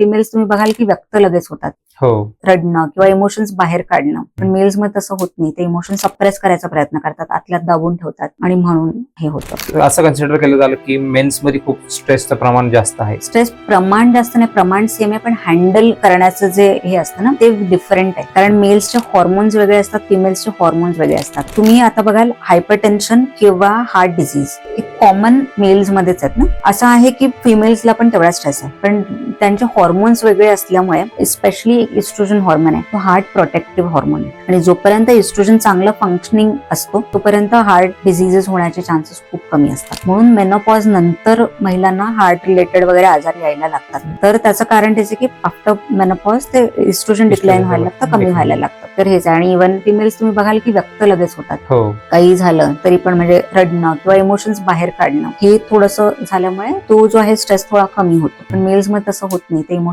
Females तुम्ही बघाल की व्यक्त लगेच होतात, हो. रडणं किंवा इमोशन्स बाहेर काढणं. पण मेल्स मध्ये तसं होत नाही, ते इमोशन सप्रेस करायचा प्रयत्न करतात, आतल्यात दाबून ठेवतात आणि म्हणून हे होतं. असं कन्सिडर केलं झालं की मेन्स मध्ये खूप स्ट्रेसचं प्रमाण जास्त आहे. स्ट्रेस प्रमाण जास्त नाही, प्रमाण सेम आहे, पण हँडल करण्याचं जे हे असतं ना ते डिफरंट आहे. कारण मेल्सचे हॉर्मोन्स वेगळे असतात, फिमेल्सचे हॉर्मोन्स वेगळे असतात. तुम्ही आता बघाल हायपरटेन्शन किंवा हार्ट डिसीज हे कॉमन मेल्स मध्येच आहेत ना. असं आहे की फिमेल्सला पण तेवढा स्ट्रेस आहे, पण त्यांचे हॉर्मोन्स वेगळे असल्यामुळे स्पेशली इस्ट्रोजन हॉर्मोन आहे तो हार्ट प्रोटेक्टिव्ह हॉर्मोन आहे, आणि जोपर्यंत इस्ट्रोजन चांगलं फंक्शनिंग असतो तोपर्यंत हार्ट डिसीजेस होण्याचे चान्सेस खूप कमी असतात. म्हणून मेनोपॉज नंतर महिलांना हार्ट रिलेटेड वगैरे आजार यायला लागतात. तर त्याचं कारण त्याचे की आफ्टर मेनोपॉज ते इस्ट्रोजन डिक्लाइन व्हायला लागतं, कमी व्हायला लागतं. तर हेच. आणि इव्हन फिमेल्स तुम्ही बघाल की व्यक्त लगेच होतात, हो. काही झालं तरी पण, म्हणजे रडणं किंवा इमोशन्स बाहेर काढणं हे थोडंसं झाल्यामुळे तो जो आहे स्ट्रेस थोडा कमी होतो. पण मेल्स मध्ये तसं होत नाही, ते इमोशन